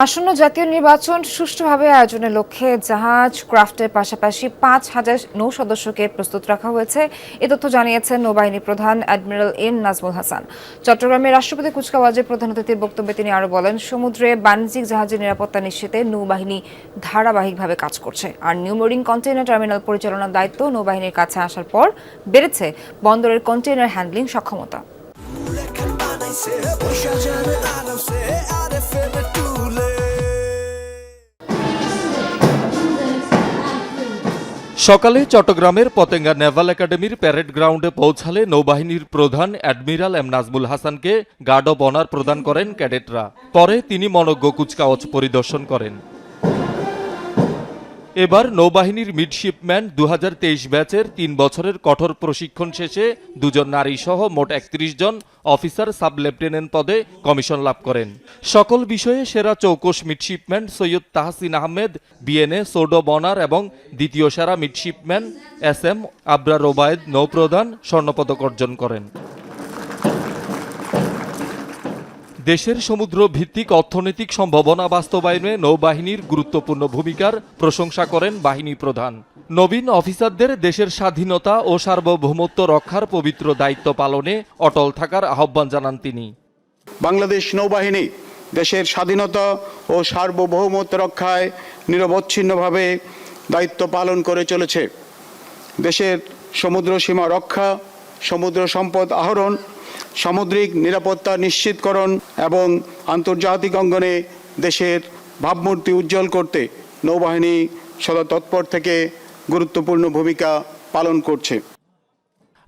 আসন্ন জাতীয় নির্বাচন সুষ্ঠুভাবে আয়োজনের লক্ষ্যে জাহাজ ক্রাফটের পাশাপাশি 5,000 নৌ সদস্যকে প্রস্তুত রাখা হয়েছে। এ তথ্য জানিয়েছেন নৌবাহিনী প্রধান অ্যাডমিরাল এম নাজমুল হাসান। চট্টগ্রামে রাষ্ট্রপতি কুচকাওয়াজে প্রধান অতিথির বক্তব্যে তিনি আরও বলেন, সমুদ্রে বাণিজ্যিক জাহাজের নিরাপত্তা নিশ্চিতে নৌবাহিনী ধারাবাহিকভাবে কাজ করছে। আর নিউ মেরিন কন্টেইনার টার্মিনাল পরিচালনার দায়িত্ব নৌবাহিনীর কাছে আসার পর বেড়েছে বন্দরের কন্টেইনার হ্যান্ডলিং সক্ষমতা। সকালে চট্টগ্রামের পতেঙ্গা নেভাল একাডেমির প্যারেড গ্রাউন্ডে পৌঁছালে নৌবাহিনীর প্রধান অ্যাডমিরাল এম নাজমুল হাসানকে গার্ড অব অনার প্রদান করেন ক্যাডেটরা। পরে তিনি মনোজ্ঞ কুচকাওয়াজ পরিদর্শন করেন। এবার নৌবাহিনীর মিডশিপম্যান 2023 ব্যাচের 3 বছরের কঠোর প্রশিক্ষণ শেষে 2 নারী সহ মোট 31 জন অফিসার সাব লেফটেন্যান্ট পদে কমিশন লাভ করেন। সকল বিষয়ে সেরা চৌকস midshipman Syed Tahsin Ahmed BNA sword of honour এবং দ্বিতীয় সেরা মিডশিপম্যান SM আবরার ওবায়েদ নৌপ্রধান স্বর্ণপদক অর্জন করেন। দেশের সমুদ্র ভিত্তিক অর্থনৈতিক সম্ভাবনা বাস্তবায়নে নৌবাহিনীর গুরুত্বপূর্ণ ভূমিকার প্রশংসা করেন বাহিনী প্রধান। নবীন অফিসারদের দেশের স্বাধীনতা ও সার্বভৌমত্ব রক্ষার পবিত্র দায়িত্ব পালনে অটল থাকার আহ্বান জানান তিনি। বাংলাদেশ নৌবাহিনী দেশের স্বাধীনতা ও সার্বভৌমত্ব রক্ষায় নিরবচ্ছিন্নভাবে দায়িত্ব পালন করে চলেছে। দেশের সমুদ্র সীমা রক্ষা, সমুদ্র সম্পদ আহরণ, সামুদ্রিক নিরাপত্তা নিশ্চিতকরণ এবং আন্তর্জাতিক অঙ্গনে দেশের ভাবমূর্তি উজ্জ্বল করতে নৌবাহিনী সদা তৎপর থেকে গুরুত্বপূর্ণ ভূমিকা পালন করছে।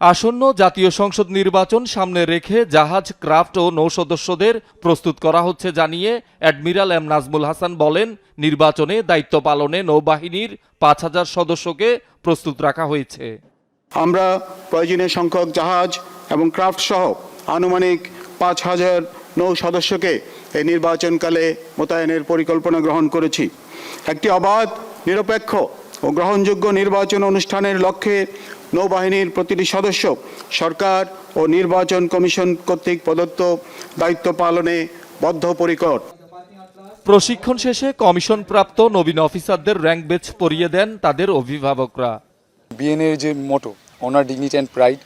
আসন্ন জাতীয় সংসদ নির্বাচন সামনে রেখে জাহাজ ক্রাফট ও নৌ সদস্যদের প্রস্তুত করা হচ্ছে জানিয়ে অ্যাডমিরাল এম নাজমুল হাসান বলেন, নির্বাচনে দায়িত্ব পালনে নৌবাহিনীর 5,000 সদস্যকে প্রস্তুত রাখা হয়েছে। আমরা প্রয়োজনীয় সংখ্যক জাহাজ এবং ক্রাফট সহ আনুমানিক 5,000 নৌ সদস্যকে এই নির্বাচনকালে মোতায়েনের পরিকল্পনা গ্রহণ করেছি। একটি অবাধ, নিরপেক্ষ ও গ্রহণযোগ্য নির্বাচন অনুষ্ঠানের লক্ষ্যে নৌবাহিনীর প্রতিটি সদস্য সরকার ও নির্বাচন কমিশন কর্তৃক প্রদত্ত দায়িত্ব পালনে বদ্ধপরিকর। প্রশিক্ষণ শেষে কমিশনপ্রাপ্ত নবীন অফিসারদের র্যাঙ্ক বেচ পরিয়ে দেন তাদের অভিভাবকরা। বিএনএর যে মোটো অনার ডিগনিটি অ্যান্ড প্রাইড,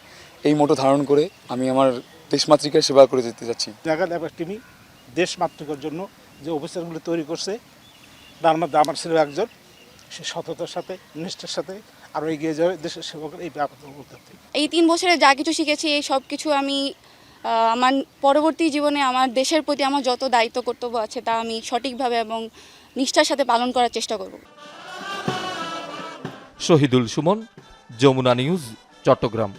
এই মোটো ধারণ করে আমি আমার দেশমাতৃকার সেবা করে যেতে যাচ্ছি। জায়গা একাডেমি দেশমাতৃকার জন্য যে অফিসারগুলো তৈরি করছে, তার মধ্যে আমার ছিল একজন। সে সততার সাথে, নিষ্ঠার সাথে আরও এগিয়ে যাবে দেশের সেবা করে এই ব্যাপারটা বলতে। এই 3 বছরে যা কিছু শিখেছি, এই সব কিছু আমি আমার পরবর্তী জীবনে আমার দেশের প্রতি আমার যত দায়িত্ব কর্তব্য আছে তা আমি সঠিকভাবে এবং নিষ্ঠার সাথে পালন করার চেষ্টা করব। শহীদুল সুমন, যমুনা নিউজ, চট্টগ্রাম।